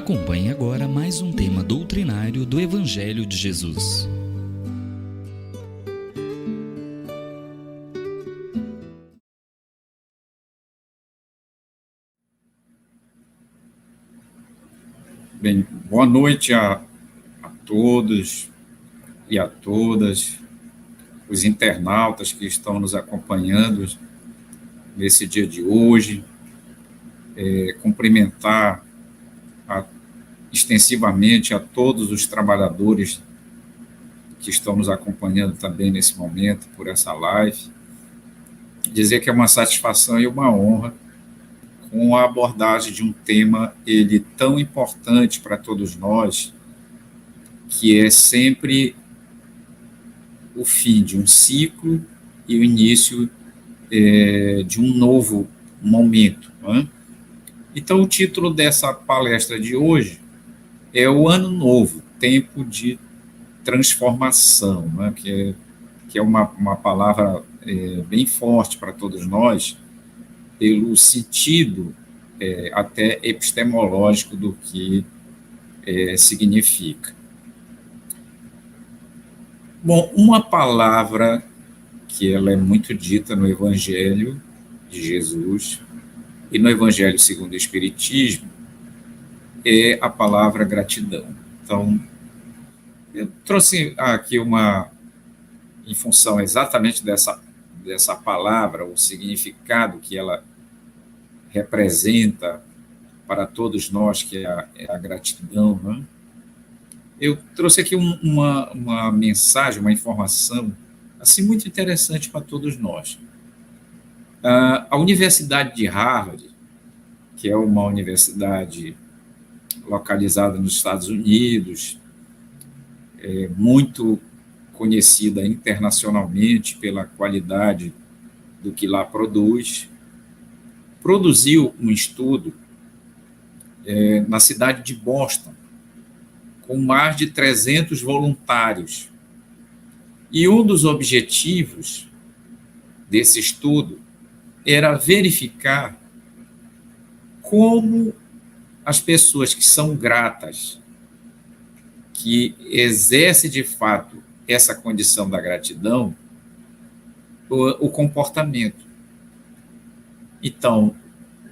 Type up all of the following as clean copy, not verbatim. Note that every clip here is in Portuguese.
Acompanhe agora mais um tema doutrinário do Evangelho de Jesus. Bem, boa noite a todos e a todas, os internautas que estão nos acompanhando nesse dia de hoje. Cumprimentar extensivamente a todos os trabalhadores que estão nos acompanhando também nesse momento por essa live. Dizer que é uma satisfação e uma honra com a abordagem de um tema tão importante para todos nós, que é sempre o fim de um ciclo e o início de um novo momento. Né? Então, o título dessa palestra de hoje é o Ano Novo, Tempo de Transformação, né? que é uma palavra bem forte para todos nós, pelo sentido até epistemológico do que significa. Bom, uma palavra que ela é muito dita no Evangelho de Jesus e no Evangelho segundo o Espiritismo é a palavra gratidão. Então, eu trouxe aqui em função exatamente dessa palavra, o significado que ela representa para todos nós, que é a gratidão, né? Eu trouxe aqui uma mensagem, uma informação assim muito interessante para todos nós. A Universidade de Harvard, que é uma universidade localizada nos Estados Unidos, muito conhecida internacionalmente pela qualidade do que lá produziu um estudo na cidade de Boston, com mais de 300 voluntários. E um dos objetivos desse estudo era verificar como as pessoas que são gratas, que exercem de fato essa condição da gratidão, o comportamento. Então,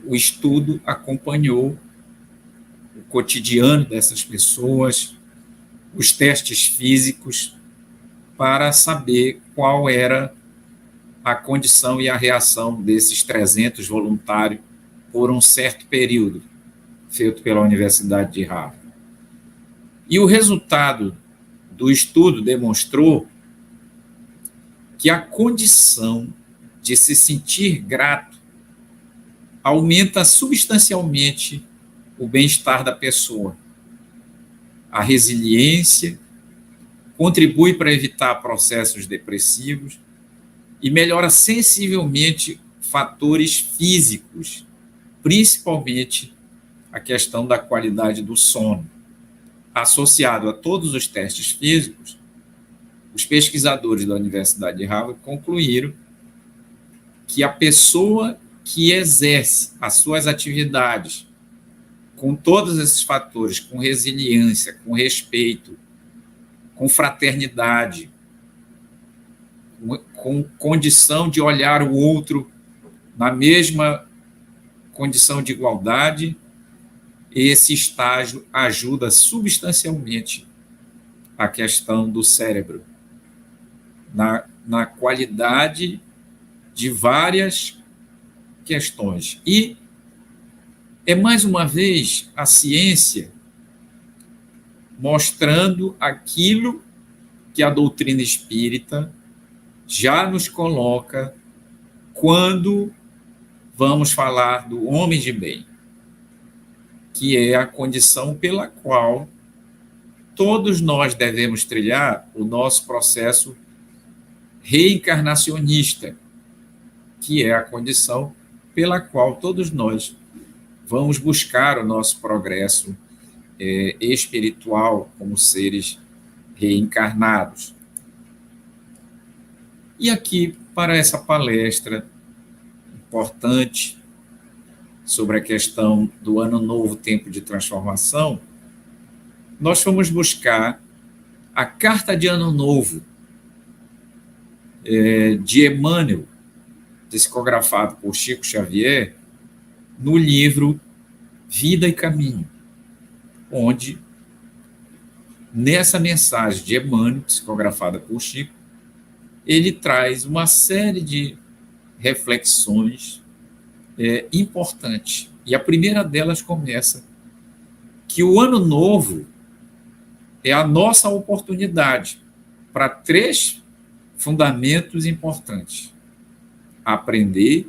o estudo acompanhou o cotidiano dessas pessoas, os testes físicos, para saber qual era a condição e a reação desses 300 voluntários por um certo período, feito pela Universidade de Harvard. E o resultado do estudo demonstrou que a condição de se sentir grato aumenta substancialmente o bem-estar da pessoa. A resiliência contribui para evitar processos depressivos e melhora sensivelmente fatores físicos, principalmente a questão da qualidade do sono. Associado a todos os testes físicos, os pesquisadores da Universidade de Harvard concluíram que a pessoa que exerce as suas atividades com todos esses fatores, com resiliência, com respeito, com fraternidade, com condição de olhar o outro na mesma condição de igualdade, esse estágio ajuda substancialmente a questão do cérebro, na qualidade de várias questões. E é, mais uma vez, a ciência mostrando aquilo que a doutrina espírita já nos coloca quando vamos falar do homem de bem, que é a condição pela qual todos nós devemos trilhar o nosso processo reencarnacionista, que é a condição pela qual todos nós vamos buscar o nosso progresso espiritual como seres reencarnados. E aqui, para essa palestra importante, sobre a questão do Ano Novo, tempo de transformação, nós fomos buscar a carta de Ano Novo de Emmanuel, psicografado por Chico Xavier, no livro Vida e Caminho, onde, nessa mensagem de Emmanuel, psicografada por Chico, ele traz uma série de reflexões importantes. E a primeira delas começa que o Ano Novo é a nossa oportunidade para 3 fundamentos importantes: aprender,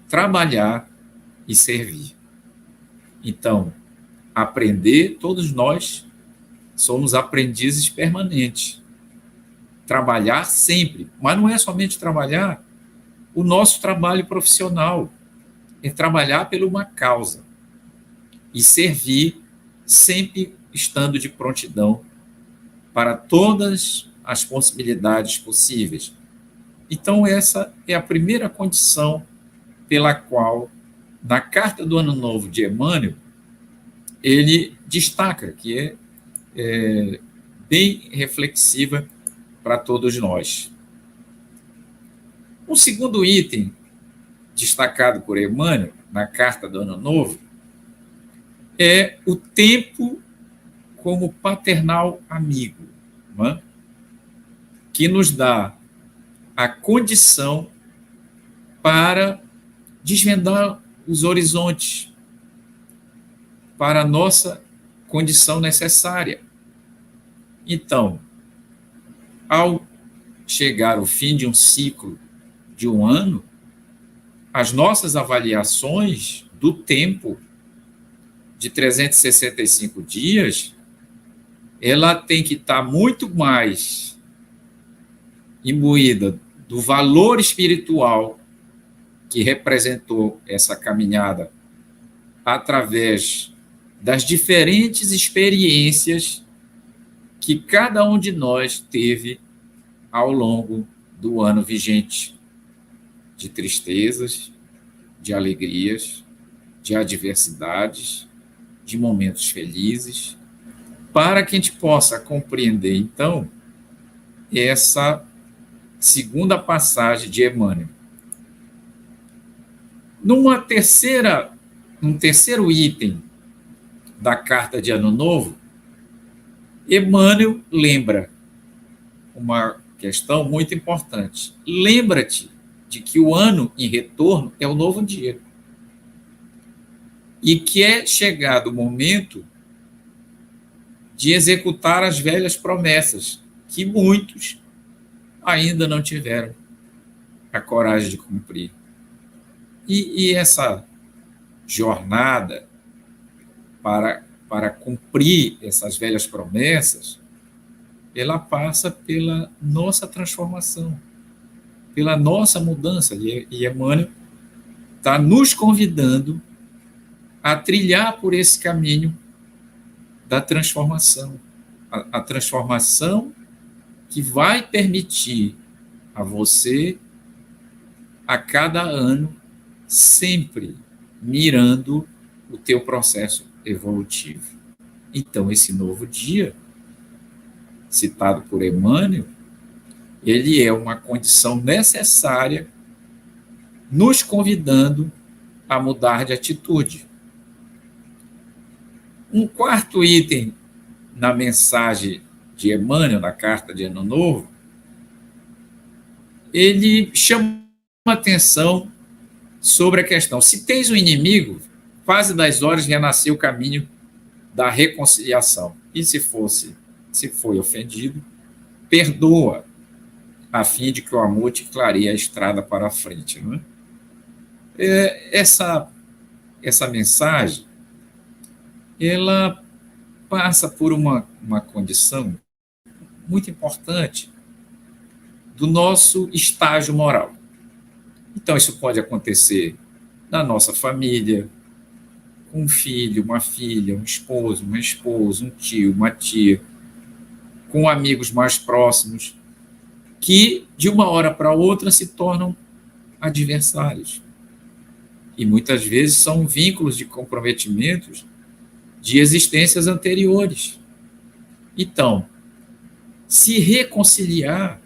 trabalhar e servir. Então, aprender, todos nós somos aprendizes permanentes. Trabalhar sempre, mas não é somente trabalhar o nosso trabalho profissional, é trabalhar por uma causa e servir sempre estando de prontidão para todas as possibilidades possíveis. Então, essa é a primeira condição pela qual, na Carta do Ano Novo de Emmanuel, ele destaca que é bem reflexiva para todos nós. Um segundo item destacado por Emmanuel na Carta do Ano Novo é o tempo como paternal amigo, não é? Que nos dá a condição para desvendar os horizontes para a nossa condição necessária. Então, ao chegar ao fim de um ciclo de um ano, as nossas avaliações do tempo de 365 dias, ela tem que estar muito mais imbuída do valor espiritual que representou essa caminhada através das diferentes experiências que cada um de nós teve ao longo do ano vigente, de tristezas, de alegrias, de adversidades, de momentos felizes, para que a gente possa compreender, então, essa segunda passagem de Emmanuel. Num terceiro item da Carta de Ano Novo, Emmanuel lembra uma questão muito importante. Lembra-te de que o ano em retorno é o novo dia. E que é chegado o momento de executar as velhas promessas, que muitos ainda não tiveram a coragem de cumprir. E essa jornada para cumprir essas velhas promessas, ela passa pela nossa transformação, pela nossa mudança. E Emmanuel está nos convidando a trilhar por esse caminho da transformação. A transformação que vai permitir a você, a cada ano, sempre mirando o teu processo evolutivo. Então, esse novo dia, citado por Emmanuel, ele é uma condição necessária, nos convidando a mudar de atitude. Um quarto item na mensagem de Emmanuel, na Carta de Ano Novo, ele chama a atenção sobre a questão: se tens um inimigo, faze das horas renascer o caminho da reconciliação. E se foi ofendido, perdoa, a fim de que o amor te clareie a estrada para a frente. Não é? Essa mensagem, ela passa por uma condição muito importante do nosso estágio moral. Então, isso pode acontecer na nossa família, com um filho, uma filha, um esposo, uma esposa, um tio, uma tia, com amigos mais próximos, que, de uma hora para outra, se tornam adversários. E muitas vezes são vínculos de comprometimentos de existências anteriores. Então, se reconciliar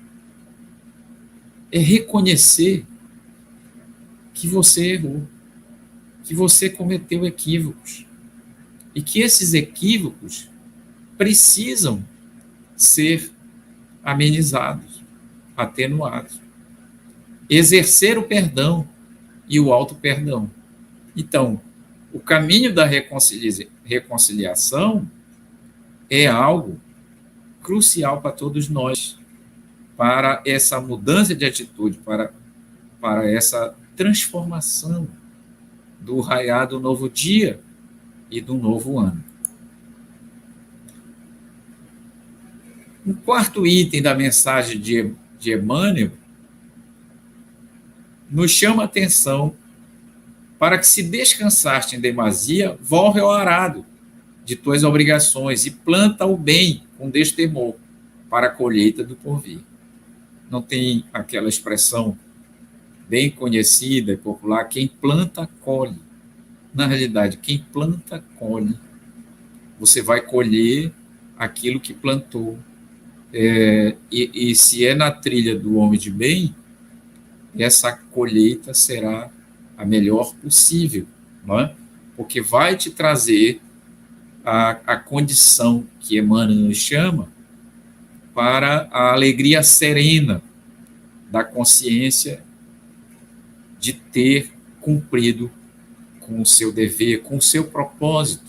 é reconhecer que você errou, que você cometeu equívocos, e que esses equívocos precisam ser amenizados, atenuados. Exercer o perdão e o auto-perdão. Então, o caminho da reconciliação é algo crucial para todos nós, para essa mudança de atitude, para essa transformação do raiar do novo dia e do novo ano. O quarto item da mensagem de Emmanuel nos chama a atenção para que, se descansaste em demasia, volve ao arado de tuas obrigações e planta o bem com destemor para a colheita do porvir. Não tem aquela expressão bem conhecida e popular, quem planta, colhe. Na realidade, quem planta, colhe. Você vai colher aquilo que plantou. E se é na trilha do homem de bem, essa colheita será a melhor possível, não é? Porque vai te trazer a condição que Emmanuel nos chama para a alegria serena da consciência de ter cumprido com o seu dever, com o seu propósito,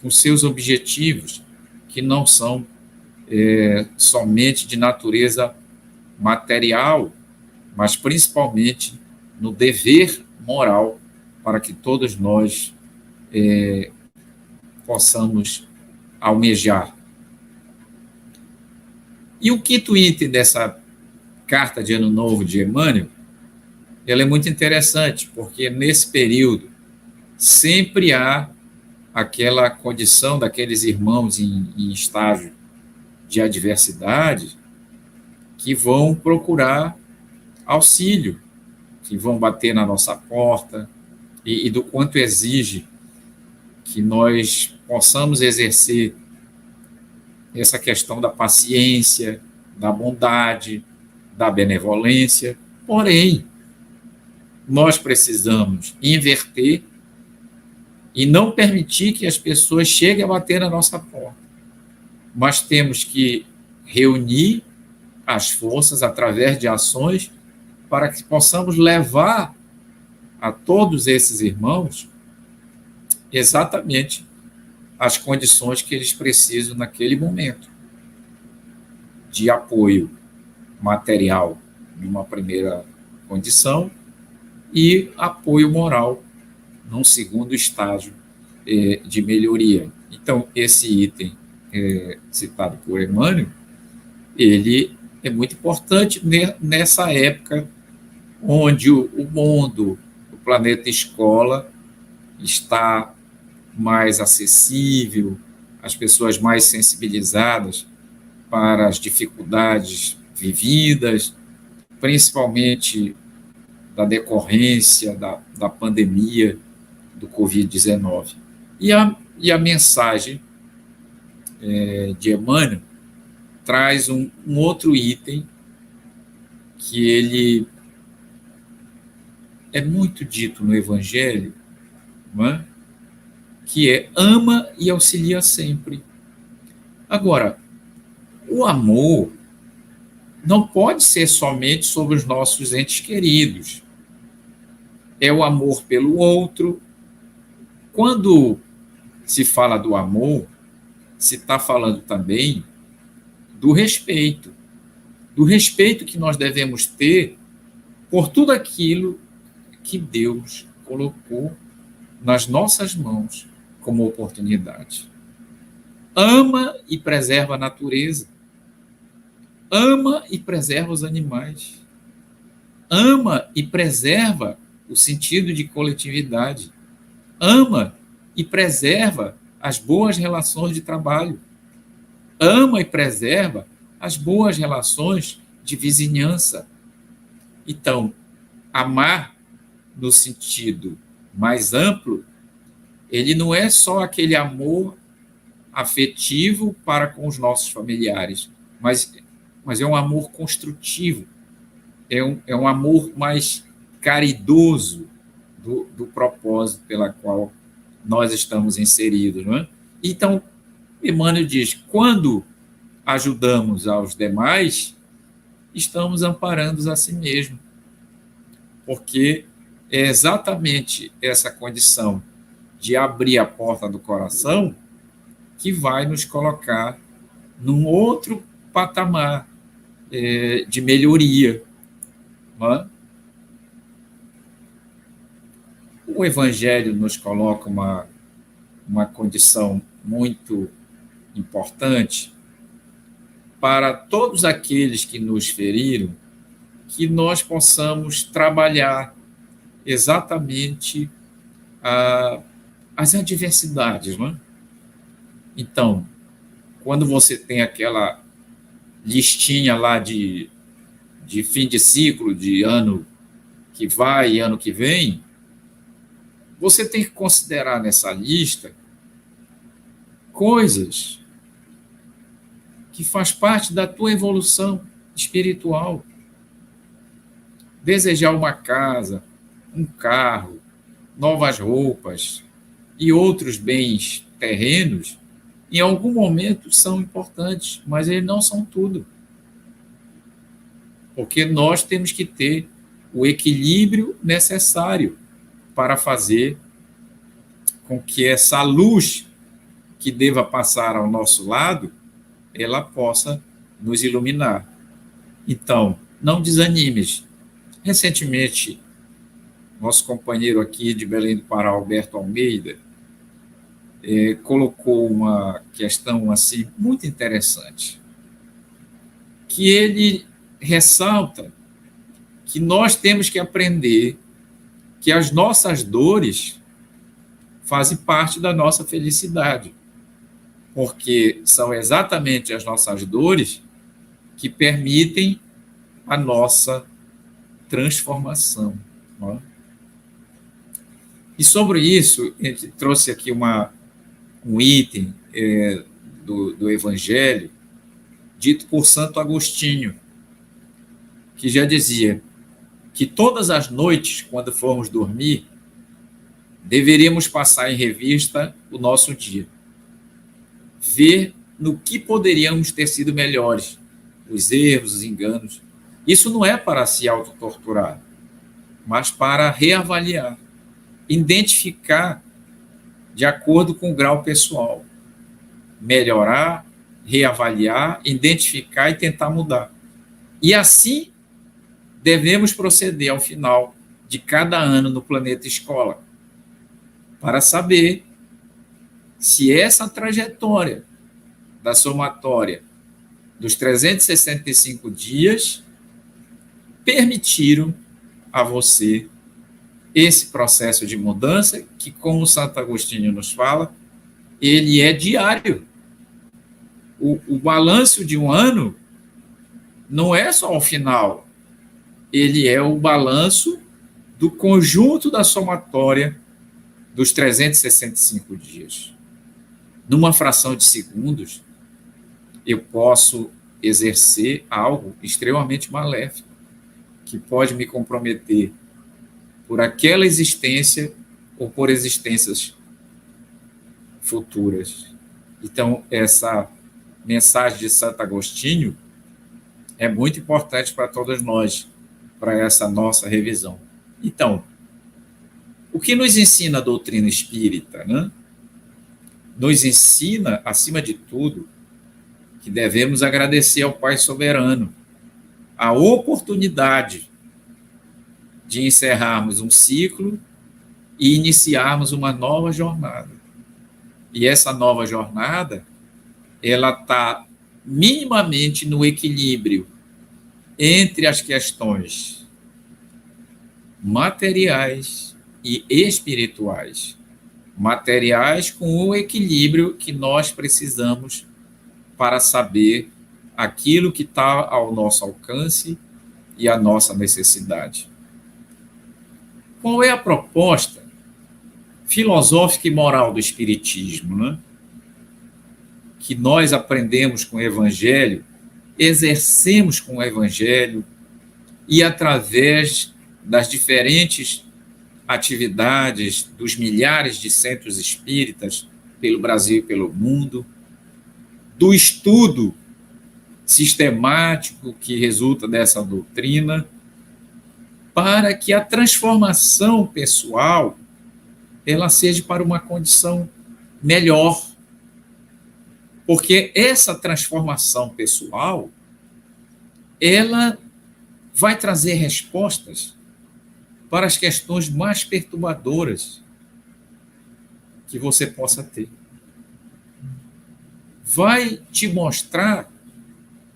com seus objetivos, que não são somente de natureza material, mas principalmente no dever moral, para que todos nós possamos almejar. E o quinto item dessa carta de Ano Novo de Emmanuel, ela é muito interessante, porque nesse período sempre há aquela condição daqueles irmãos em estágio de adversidade que vão procurar auxílio, que vão bater na nossa porta, e do quanto exige que nós possamos exercer essa questão da paciência, da bondade, da benevolência. Porém, nós precisamos inverter e não permitir que as pessoas cheguem a bater na nossa porta. Mas temos que reunir as forças através de ações para que possamos levar a todos esses irmãos exatamente as condições que eles precisam naquele momento de apoio material, numa primeira condição, e apoio moral num segundo estágio de melhoria. Então, esse item citado por Emmanuel, ele é muito importante nessa época onde o mundo, o planeta escola, está mais acessível, as pessoas mais sensibilizadas para as dificuldades vividas, principalmente da decorrência da pandemia do Covid-19. E a mensagem de Emmanuel traz um outro item que ele é muito dito no Evangelho, não é? Que é ama e auxilia sempre. Agora, o amor não pode ser somente sobre os nossos entes queridos. É o amor pelo outro. Quando se fala do amor, se está falando também do respeito que nós devemos ter por tudo aquilo que Deus colocou nas nossas mãos como oportunidade. Ama e preserva a natureza. Ama e preserva os animais. Ama e preserva o sentido de coletividade. Ama e preserva as boas relações de trabalho. Ama e preserva as boas relações de vizinhança. Então, amar no sentido mais amplo, ele não é só aquele amor afetivo para com os nossos familiares, mas é um amor construtivo, é um amor mais caridoso do propósito pela qual nós estamos inseridos. Não é? Então, Emmanuel diz, quando ajudamos aos demais, estamos amparando a si mesmo, porque é exatamente essa condição de abrir a porta do coração que vai nos colocar num outro patamar de melhoria. Não é? O Evangelho nos coloca uma condição muito importante para todos aqueles que nos feriram, que nós possamos trabalhar exatamente as adversidades. Não é? Então, quando você tem aquela listinha lá de fim de ciclo, de ano que vai e ano que vem, você tem que considerar nessa lista coisas que faz parte da tua evolução espiritual. Desejar uma casa, um carro, novas roupas e outros bens terrenos, em algum momento são importantes, mas eles não são tudo. Porque nós temos que ter o equilíbrio necessário para fazer com que essa luz que deva passar ao nosso lado, ela possa nos iluminar. Então, não desanimes. Recentemente, nosso companheiro aqui de Belém do Pará, Alberto Almeida, colocou uma questão assim muito interessante, que ele ressalta que nós temos que aprender que as nossas dores fazem parte da nossa felicidade, porque são exatamente as nossas dores que permitem a nossa transformação. Não é? E sobre isso, a gente trouxe aqui um item do Evangelho dito por Santo Agostinho, que já dizia que todas as noites, quando formos dormir, deveríamos passar em revista o nosso dia, ver no que poderíamos ter sido melhores, os erros, os enganos. Isso não é para se autotorturar, mas para reavaliar, identificar de acordo com o grau pessoal, melhorar, reavaliar, identificar e tentar mudar. E assim devemos proceder ao final de cada ano no planeta escola, para saber se essa trajetória da somatória dos 365 dias permitiram a você esse processo de mudança que, como Santo Agostinho nos fala, ele é diário. O balanço de um ano não é só o final, ele é o balanço do conjunto da somatória dos 365 dias. Numa fração de segundos, eu posso exercer algo extremamente maléfico, que pode me comprometer por aquela existência ou por existências futuras. Então, essa mensagem de Santo Agostinho é muito importante para todos nós, para essa nossa revisão. Então, o que nos ensina a doutrina espírita, né? Nos ensina, acima de tudo, que devemos agradecer ao Pai Soberano a oportunidade de encerrarmos um ciclo e iniciarmos uma nova jornada. E essa nova jornada, ela está minimamente no equilíbrio entre as questões materiais e espirituais. Materiais com o equilíbrio que nós precisamos para saber aquilo que está ao nosso alcance e a nossa necessidade. qual é a proposta filosófica e moral do Espiritismo, né? Que nós aprendemos com o Evangelho, exercemos com o Evangelho e através das diferentes atividades dos milhares de centros espíritas pelo Brasil e pelo mundo, do estudo sistemático que resulta dessa doutrina, para que a transformação pessoal ela seja para uma condição melhor. Porque essa transformação pessoal, ela vai trazer respostas para as questões mais perturbadoras que você possa ter. Vai te mostrar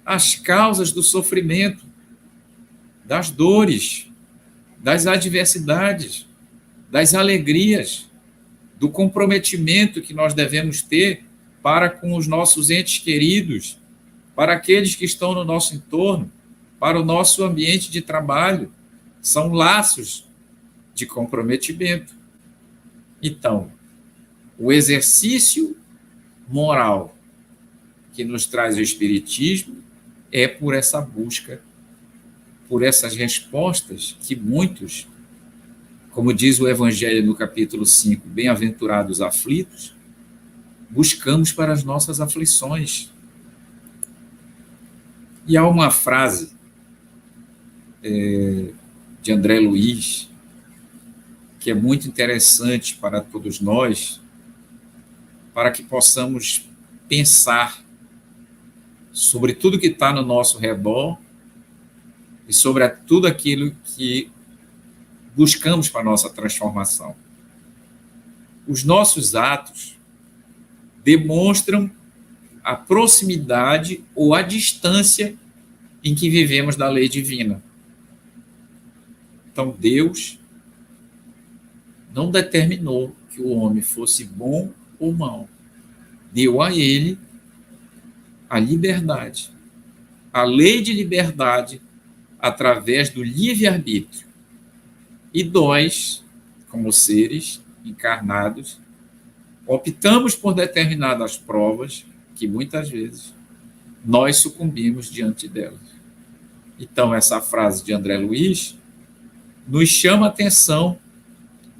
as causas do sofrimento, das dores, das adversidades, das alegrias, do comprometimento que nós devemos ter para com os nossos entes queridos, para aqueles que estão no nosso entorno, para o nosso ambiente de trabalho. São laços de comprometimento. Então, o exercício moral que nos traz o Espiritismo é por essa busca, por essas respostas que muitos, como diz o Evangelho no capítulo 5, bem-aventurados aflitos, buscamos para as nossas aflições. E há uma frase de André Luiz que é muito interessante para todos nós, para que possamos pensar sobre tudo que está no nosso redor e sobre tudo aquilo que buscamos para a nossa transformação. Os nossos atos demonstram a proximidade ou a distância em que vivemos da lei divina. Então, Deus não determinou que o homem fosse bom ou mau. Deu a ele a liberdade, a lei de liberdade através do livre-arbítrio. E nós, como seres encarnados, optamos por determinadas provas que muitas vezes nós sucumbimos diante delas. Então, essa frase de André Luiz nos chama a atenção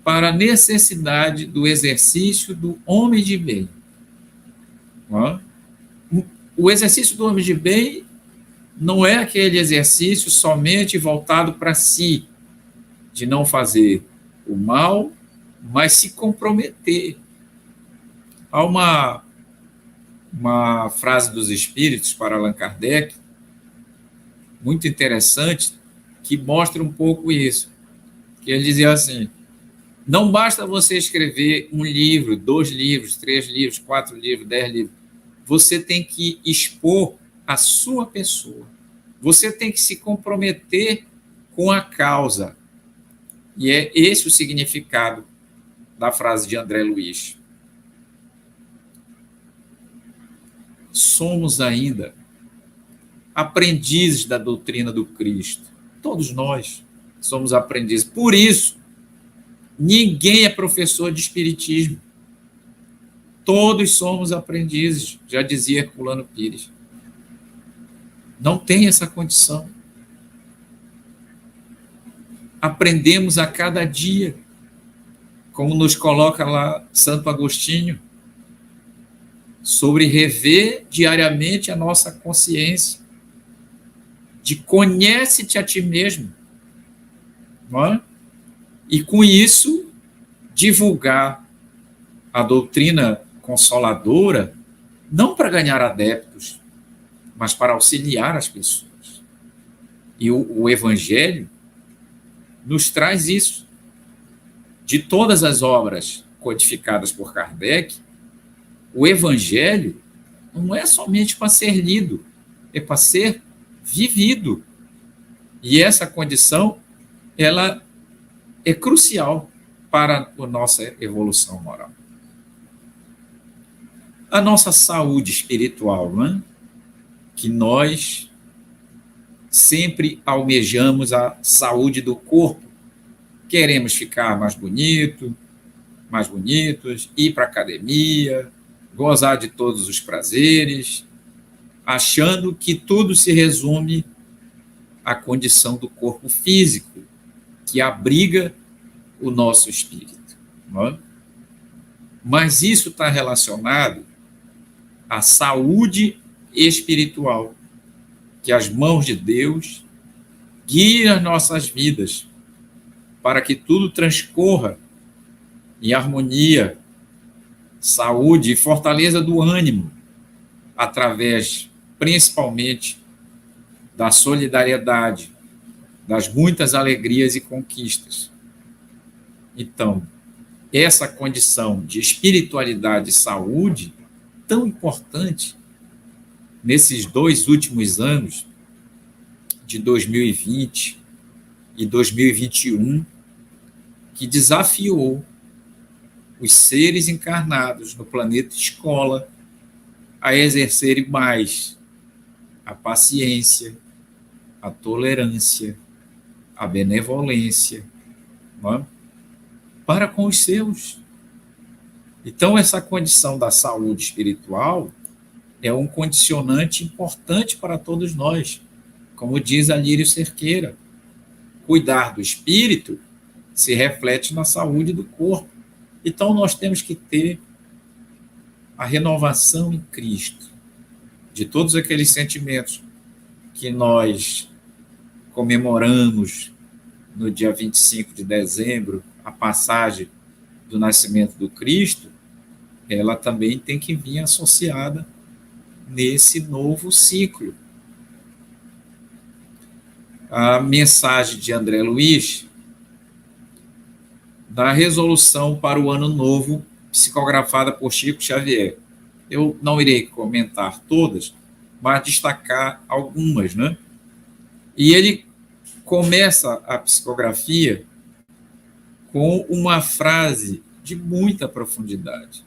para a necessidade do exercício do homem de bem. O exercício do homem de bem não é aquele exercício somente voltado para si, de não fazer o mal, mas se comprometer. Há uma frase dos Espíritos para Allan Kardec, muito interessante, que mostra um pouco isso. Que ele dizia assim: não basta você escrever um livro, 2 livros, 3 livros, 4 livros, 10 livros. Você tem que expor a sua pessoa. Você tem que se comprometer com a causa. E é esse o significado da frase de André Luiz. Somos ainda aprendizes da doutrina do Cristo. Todos nós somos aprendizes. Por isso, ninguém é professor de espiritismo. Todos somos aprendizes, já dizia Herculano Pires. Não tem essa condição. Aprendemos a cada dia, como nos coloca lá Santo Agostinho, sobre rever diariamente a nossa consciência, de conhece-te a ti mesmo, não é? E com isso divulgar a doutrina consoladora, não para ganhar adeptos, mas para auxiliar as pessoas. E o Evangelho nos traz isso. De todas as obras codificadas por Kardec, o Evangelho não é somente para ser lido, é para ser vivido. E essa condição, ela é crucial para a nossa evolução moral. A nossa saúde espiritual, não é? Que nós sempre almejamos a saúde do corpo, queremos ficar mais bonito, mais bonitos, ir para a academia, gozar de todos os prazeres, achando que tudo se resume à condição do corpo físico, que abriga o nosso espírito. Não é? Mas isso está relacionado à saúde espiritual, que as mãos de Deus guiem as nossas vidas para que tudo transcorra em harmonia, saúde e fortaleza do ânimo, através, principalmente, da solidariedade, das muitas alegrias e conquistas. Então, essa condição de espiritualidade e saúde, tão importante nesses 2 últimos anos, de 2020 e 2021, que desafiou os seres encarnados no planeta escola a exercerem mais a paciência, a tolerância, a benevolência, não é? Para com os seus. Então, essa condição da saúde espiritual é um condicionante importante para todos nós. Como diz Alírio Cerqueira, cuidar do espírito se reflete na saúde do corpo. Então, nós temos que ter a renovação em Cristo de todos aqueles sentimentos que nós comemoramos no dia 25 de dezembro, a passagem do nascimento do Cristo, ela também tem que vir associada nesse novo ciclo. A mensagem de André Luiz, da resolução para o ano novo, psicografada por Chico Xavier. Eu não irei comentar todas, mas destacar algumas, né? E ele começa a psicografia com uma frase de muita profundidade.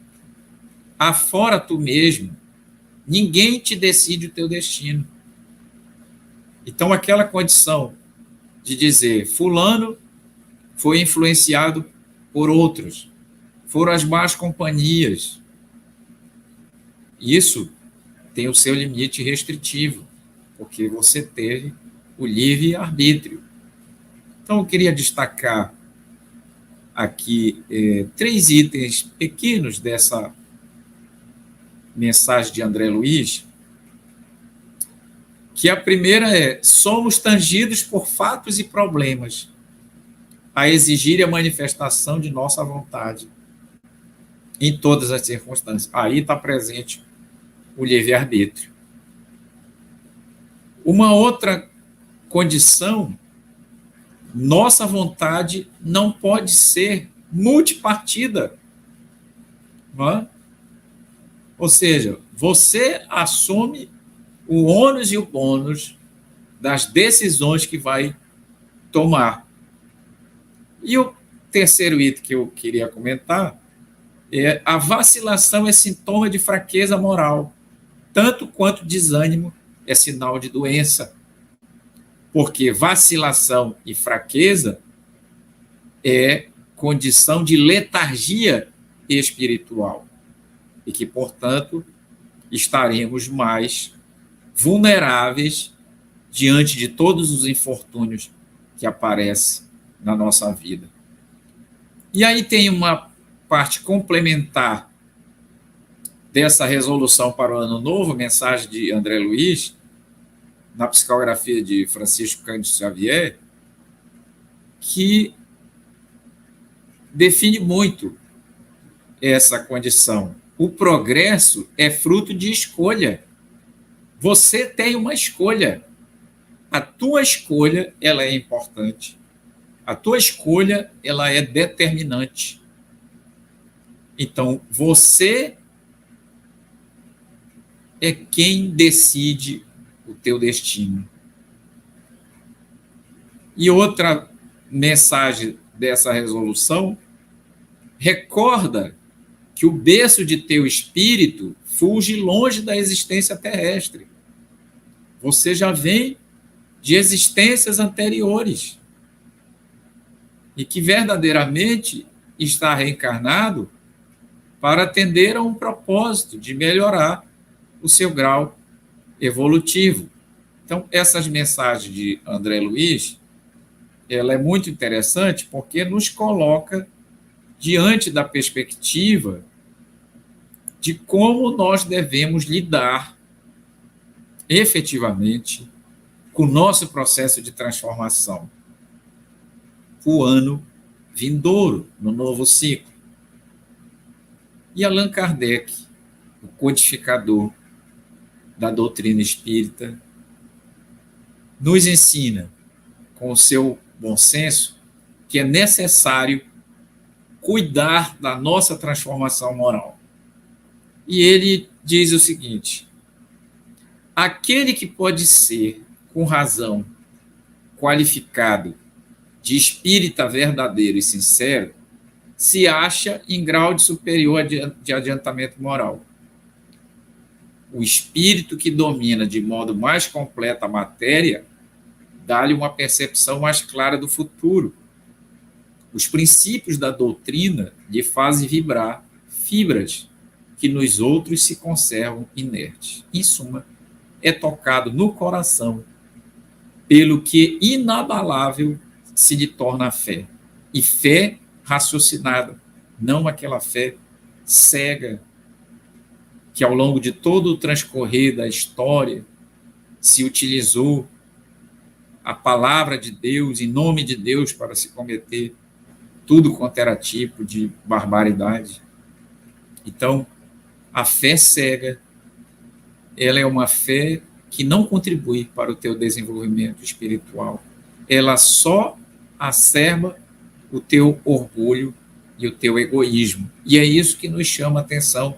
Afora tu mesmo, ninguém te decide o teu destino. Então, aquela condição de dizer, fulano foi influenciado por outros, foram as más companhias. Isso tem o seu limite restritivo, porque você teve o livre-arbítrio. Então, eu queria destacar aqui 3 itens pequenos dessa mensagem de André Luiz, que a primeira é: somos tangidos por fatos e problemas a exigir a manifestação de nossa vontade em todas as circunstâncias. Aí está presente o livre-arbítrio. Uma outra condição, nossa vontade não pode ser multipartida. Não é? Ou seja, você assume o ônus e o bônus das decisões que vai tomar. E o terceiro item que eu queria comentar é: a vacilação é sintoma de fraqueza moral, tanto quanto desânimo é sinal de doença. Porque vacilação e fraqueza é condição de letargia espiritual e que, portanto, estaremos mais vulneráveis diante de todos os infortúnios que aparecem na nossa vida. E aí tem uma parte complementar dessa resolução para o ano novo, mensagem de André Luiz, na psicografia de Francisco Cândido Xavier, que define muito essa condição. O progresso é fruto de escolha. Você tem uma escolha. A tua escolha, ela é importante. A tua escolha, ela é determinante. Então, você é quem decide o teu destino. E outra mensagem dessa resolução: recorda que o berço de teu espírito fulge longe da existência terrestre. Você já vem de existências anteriores. e que verdadeiramente está reencarnado para atender a um propósito de melhorar o seu grau evolutivo. Então, essas mensagens de André Luiz, ela é muito interessante porque nos coloca diante da perspectiva de como nós devemos lidar efetivamente com o nosso processo de transformação, o ano vindouro, no novo ciclo. E Allan Kardec, o codificador da doutrina espírita, nos ensina, com o seu bom senso, que é necessário cuidar da nossa transformação moral. E ele diz o seguinte: aquele que pode ser, com razão, qualificado de espírita verdadeiro e sincero, se acha em grau de superior de adiantamento moral. O espírito que domina de modo mais completo a matéria dá-lhe uma percepção mais clara do futuro. Os princípios da doutrina lhe fazem vibrar fibras que nos outros se conservam inertes. Em suma, é tocado no coração pelo que inabalável se lhe torna a fé. E fé raciocinada, não aquela fé cega que ao longo de todo o transcorrer da história se utilizou a palavra de Deus, em nome de Deus, para se cometer tudo quanto era tipo de barbaridade. Então, a fé cega, ela é uma fé que não contribui para o teu desenvolvimento espiritual. Ela só acerba o teu orgulho e o teu egoísmo. E é isso que nos chama a atenção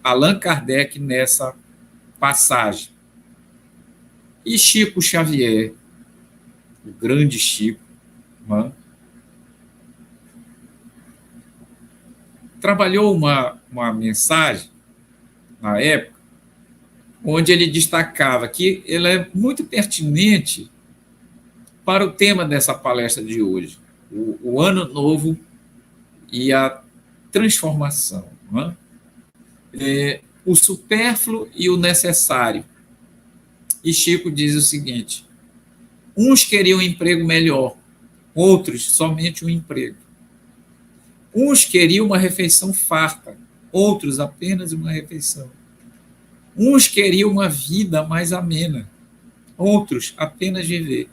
Allan Kardec nessa passagem. E Chico Xavier, o grande Chico, trabalhou uma mensagem na época onde ele destacava que ela é muito pertinente para o tema dessa palestra de hoje, o ano novo e a transformação. O supérfluo e o necessário. E Chico diz o seguinte: uns queriam um emprego melhor, outros somente um emprego. Uns queriam uma refeição farta, outros apenas uma refeição. Uns queriam uma vida mais amena, outros apenas viver.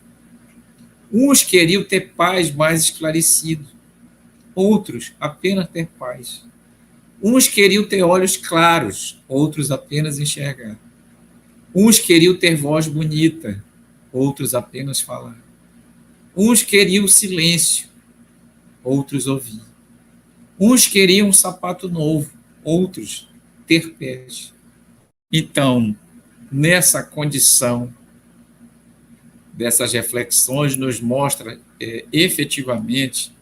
Uns queriam ter paz mais esclarecido, outros apenas ter paz. Uns queriam ter olhos claros, outros apenas enxergar. Uns queriam ter voz bonita, outros apenas falar. Uns queriam silêncio, outros ouvir. Uns queriam um sapato novo, outros ter pés. Então, nessa condição, dessas reflexões, nos mostra efetivamente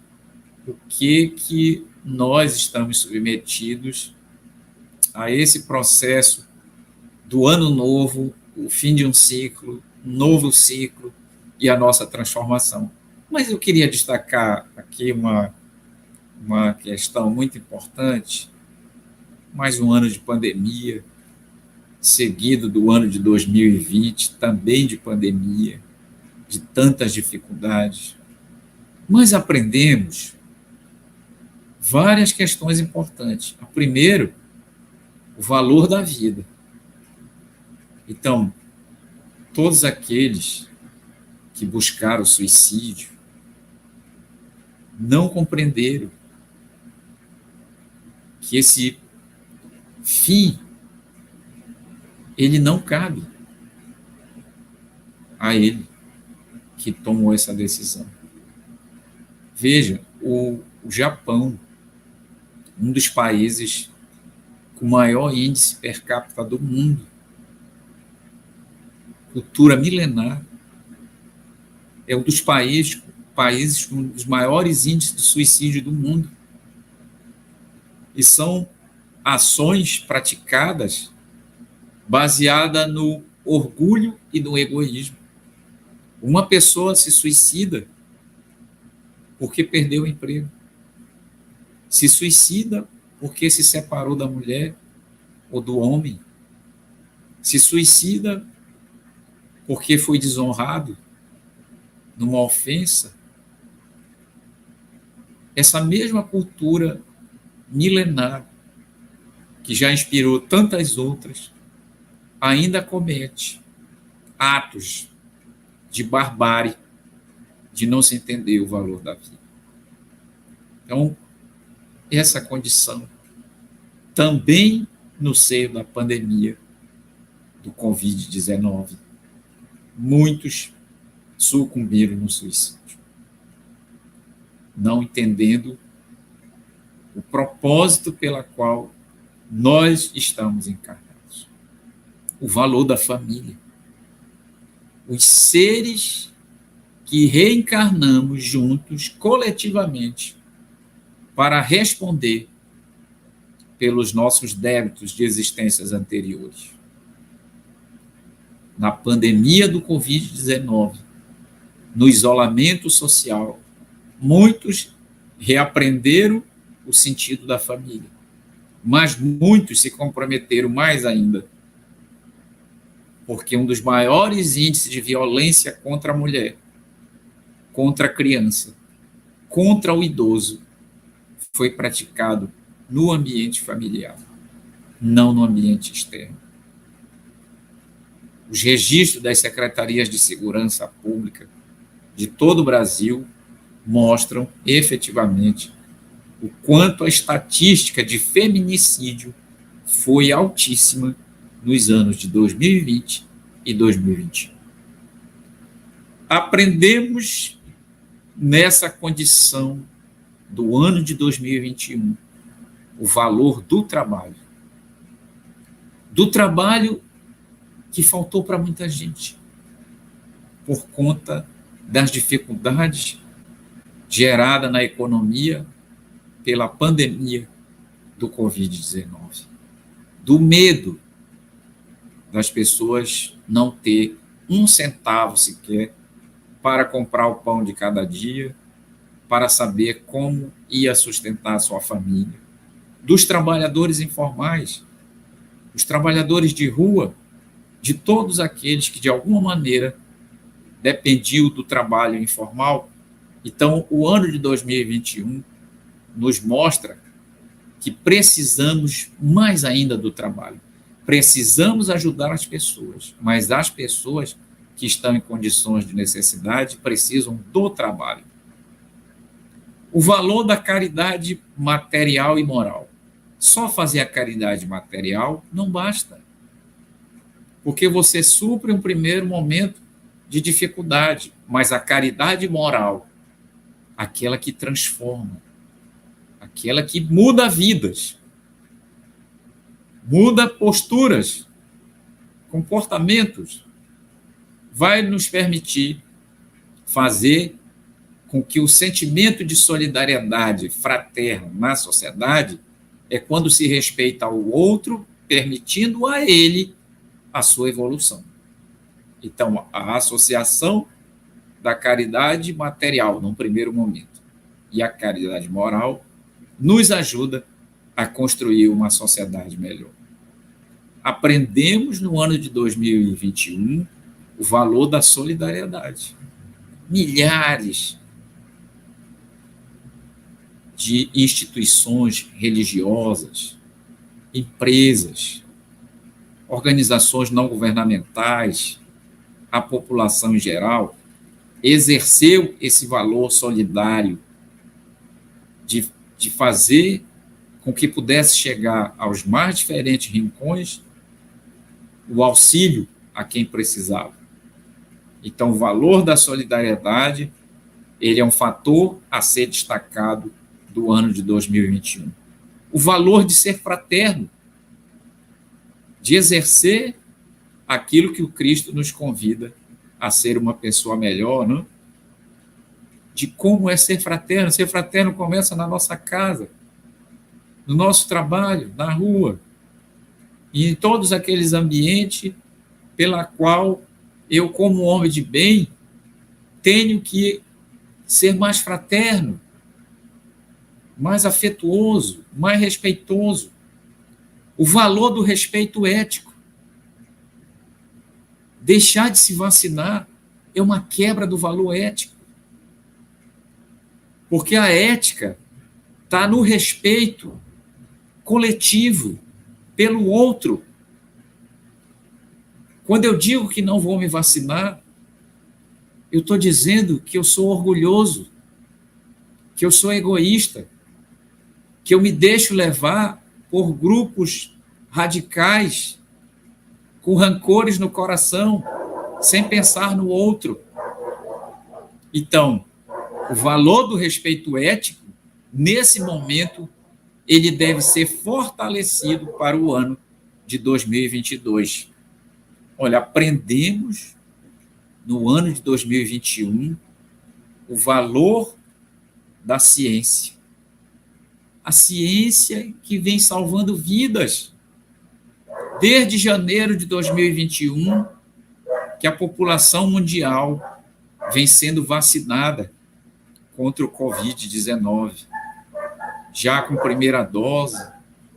o que nós estamos submetidos a esse processo do ano novo, o fim de um ciclo, um novo ciclo e a nossa transformação. Mas eu queria destacar aqui uma questão muito importante: mais um ano de pandemia, seguido do ano de 2020, também de pandemia, de tantas dificuldades. Mas aprendemos várias questões importantes. A primeiro, o valor da vida. Então, todos aqueles que buscaram o suicídio não compreenderam que esse fim, ele não cabe a ele que tomou essa decisão. Veja, o Japão, um dos países com maior índice per capita do mundo, cultura milenar, é um dos países com os maiores índices de suicídio do mundo. E são ações praticadas baseadas no orgulho e no egoísmo. Uma pessoa se suicida porque perdeu o emprego. Se suicida porque se separou da mulher ou do homem. Se suicida porque foi desonrado numa ofensa. Essa mesma cultura milenar, que já inspirou tantas outras, ainda comete atos de barbárie, de não se entender o valor da vida. Então, essa condição, também no seio da pandemia do Covid-19, muitos sucumbiram no suicídio, não entendendo o propósito pela qual nós estamos encarnados, o valor da família, os seres que reencarnamos juntos, coletivamente, para responder pelos nossos débitos de existências anteriores. Na pandemia do Covid-19, no isolamento social, muitos reaprenderam o sentido da família, mas muitos se comprometeram mais ainda, porque um dos maiores índices de violência contra a mulher, contra a criança, contra o idoso, foi praticado no ambiente familiar, não no ambiente externo. Os registros das secretarias de segurança pública de todo o Brasil mostram efetivamente o quanto a estatística de feminicídio foi altíssima nos anos de 2020 e 2021. Aprendemos nessa condição do ano de 2021 o valor do trabalho que faltou para muita gente por conta das dificuldades geradas na economia pela pandemia do Covid-19, do medo das pessoas não ter um centavo sequer para comprar o pão de cada dia, para saber como ia sustentar a sua família, dos trabalhadores informais, os trabalhadores de rua, de todos aqueles que, de alguma maneira, dependiam do trabalho informal. Então, o ano de 2021 nos mostra que precisamos mais ainda do trabalho. Precisamos ajudar as pessoas, mas as pessoas que estão em condições de necessidade precisam do trabalho. O valor da caridade material e moral. Só fazer a caridade material não basta, porque você supre um primeiro momento de dificuldade, mas a caridade moral, aquela que transforma, aquela que muda vidas, muda posturas, comportamentos, vai nos permitir fazer com que o sentimento de solidariedade fraterna na sociedade é quando se respeita o outro, permitindo a ele a sua evolução. Então, a associação da caridade material, num primeiro momento, e a caridade moral, nos ajuda a construir uma sociedade melhor. Aprendemos no ano de 2021 o valor da solidariedade. Milhares de instituições religiosas, empresas, organizações não governamentais, a população em geral, exerceu esse valor solidário de fazer com que pudesse chegar aos mais diferentes rincões o auxílio a quem precisava. Então, o valor da solidariedade, ele é um fator a ser destacado do ano de 2021. O valor de ser fraterno, de exercer aquilo que o Cristo nos convida a ser uma pessoa melhor, não? De como é ser fraterno. Ser fraterno começa na nossa casa, no nosso trabalho, na rua, e em todos aqueles ambientes pela qual eu, como homem de bem, tenho que ser mais fraterno, mais afetuoso, mais respeitoso. O valor do respeito ético. Deixar de se vacinar é uma quebra do valor ético. Porque a ética está no respeito coletivo pelo outro. Quando eu digo que não vou me vacinar, eu estou dizendo que eu sou orgulhoso, que eu sou egoísta, que eu me deixo levar por grupos radicais, com rancores no coração, sem pensar no outro. Então, o valor do respeito ético, nesse momento, ele deve ser fortalecido para o ano de 2022. Olha, aprendemos no ano de 2021 o valor da ciência. A ciência que vem salvando vidas. Desde janeiro de 2021, que a população mundial vem sendo vacinada contra o Covid-19. Já com primeira dose,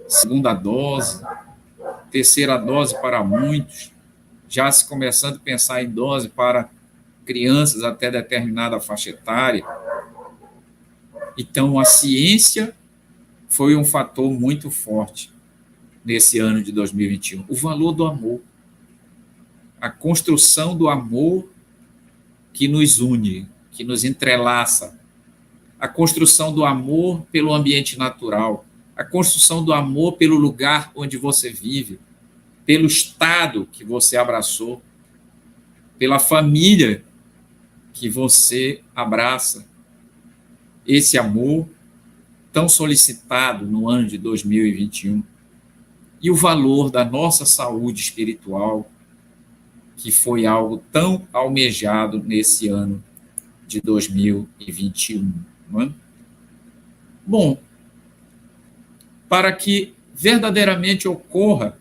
segunda dose, terceira dose para muitos, já se começando a pensar em dose para crianças até determinada faixa etária. Então, a ciência foi um fator muito forte nesse ano de 2021. O valor do amor. A construção do amor que nos une, que nos entrelaça. A construção do amor pelo ambiente natural. A construção do amor pelo lugar onde você vive. Pelo estado que você abraçou. Pela família que você abraça. Esse amor tão solicitado no ano de 2021. E o valor da nossa saúde espiritual, que foi algo tão almejado nesse ano de 2021. Não é? Bom, para que verdadeiramente ocorra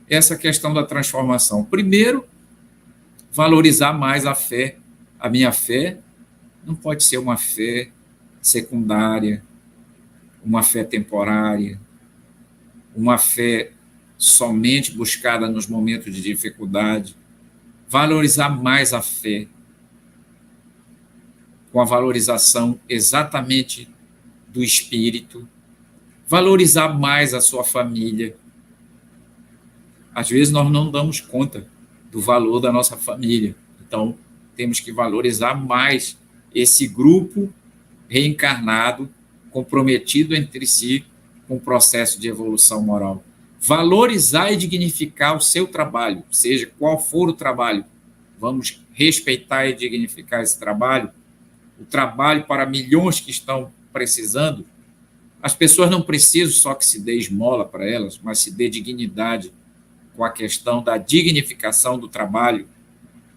essa questão da transformação, primeiro, valorizar mais a fé. A minha fé não pode ser uma fé secundária, uma fé temporária, uma fé somente buscada nos momentos de dificuldade. Valorizar mais a fé, com a valorização exatamente do espírito. Valorizar mais a sua família. Às vezes nós não damos conta do valor da nossa família. Então, temos que valorizar mais esse grupo reencarnado, comprometido entre si com o processo de evolução moral. Valorizar e dignificar o seu trabalho, seja qual for o trabalho. Vamos respeitar e dignificar esse trabalho. O trabalho para milhões que estão precisando. As pessoas não precisam só que se dê esmola para elas, mas se dê dignidade com a questão da dignificação do trabalho,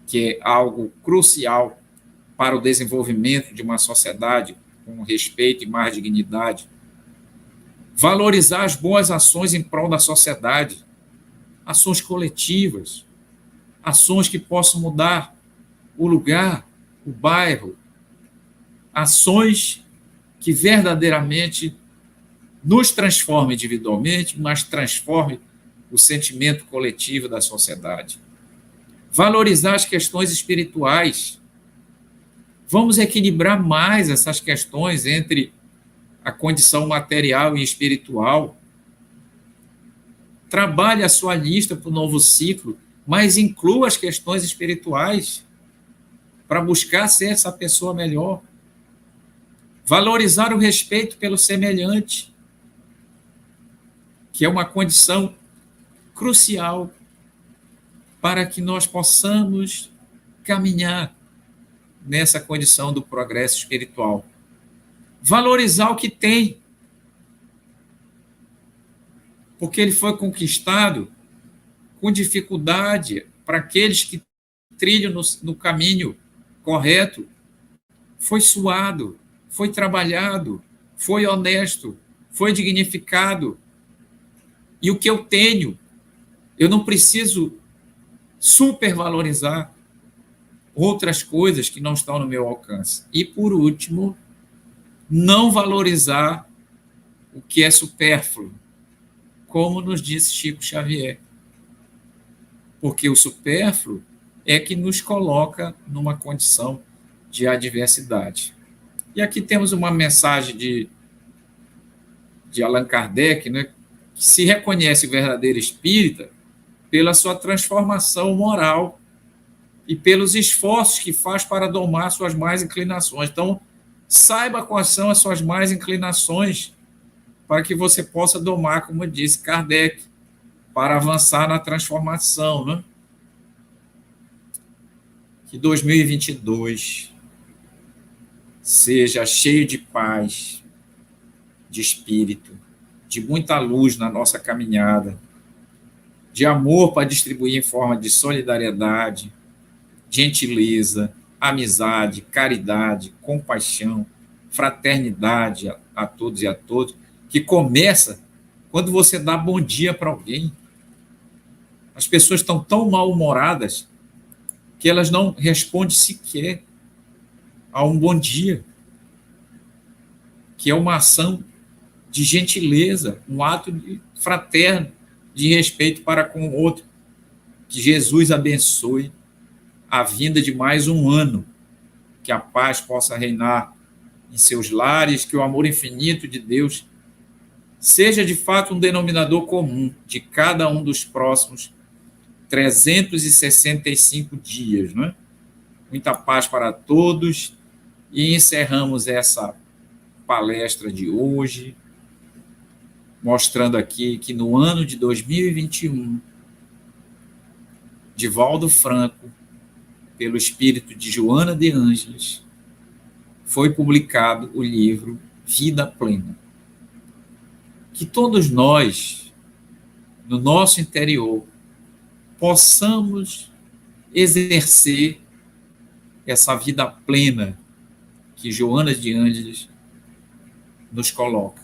que é algo crucial para o desenvolvimento de uma sociedade com respeito e mais dignidade. Valorizar as boas ações em prol da sociedade, ações coletivas, ações que possam mudar o lugar, o bairro, ações que verdadeiramente nos transformem individualmente, mas transformem o sentimento coletivo da sociedade. Valorizar as questões espirituais. Vamos equilibrar mais essas questões entre a condição material e espiritual. Trabalhe a sua lista para o novo ciclo, mas inclua as questões espirituais para buscar ser essa pessoa melhor. Valorizar o respeito pelo semelhante, que é uma condição crucial para que nós possamos caminhar nessa condição do progresso espiritual. Valorizar o que tem, porque ele foi conquistado com dificuldade para aqueles que trilham no caminho correto. Foi suado, foi trabalhado, foi honesto, foi dignificado. E o que eu tenho, eu não preciso supervalorizar. outras coisas que não estão no meu alcance. E, por último, não valorizar o que é supérfluo, como nos disse Chico Xavier. Porque o supérfluo é que nos coloca numa condição de adversidade. E aqui temos uma mensagem de Allan Kardec, né, que se reconhece o verdadeiro espírita pela sua transformação moral e pelos esforços que faz para domar suas más inclinações. Então, saiba quais são as suas más inclinações para que você possa domar, como disse Kardec, para avançar na transformação, né? Que 2022 seja cheio de paz, de espírito, de muita luz na nossa caminhada, de amor para distribuir em forma de solidariedade, gentileza, amizade, caridade, compaixão, fraternidade a todos e a todos, que começa quando você dá bom dia para alguém. As pessoas estão tão mal-humoradas que elas não respondem sequer a um bom dia, que é uma ação de gentileza, um ato fraterno, de respeito para com o outro. Que Jesus abençoe a vinda de mais um ano, que a paz possa reinar em seus lares, que o amor infinito de Deus seja de fato um denominador comum de cada um dos próximos 365 dias, não é? Muita paz para todos, e encerramos essa palestra de hoje, mostrando aqui que no ano de 2021, Divaldo Franco, pelo espírito de Joana de Ângeles, foi publicado o livro Vida Plena. Que todos nós, no nosso interior, possamos exercer essa vida plena que Joana de Ângeles nos coloca.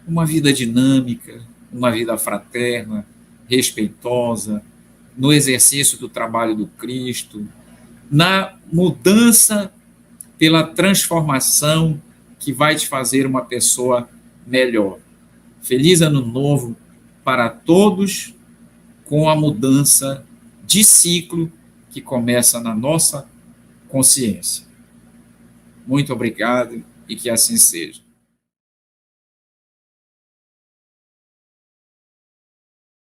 Uma vida dinâmica, uma vida fraterna, respeitosa, no exercício do trabalho do Cristo, na mudança pela transformação que vai te fazer uma pessoa melhor. Feliz Ano Novo para todos, com a mudança de ciclo que começa na nossa consciência. Muito obrigado e que assim seja.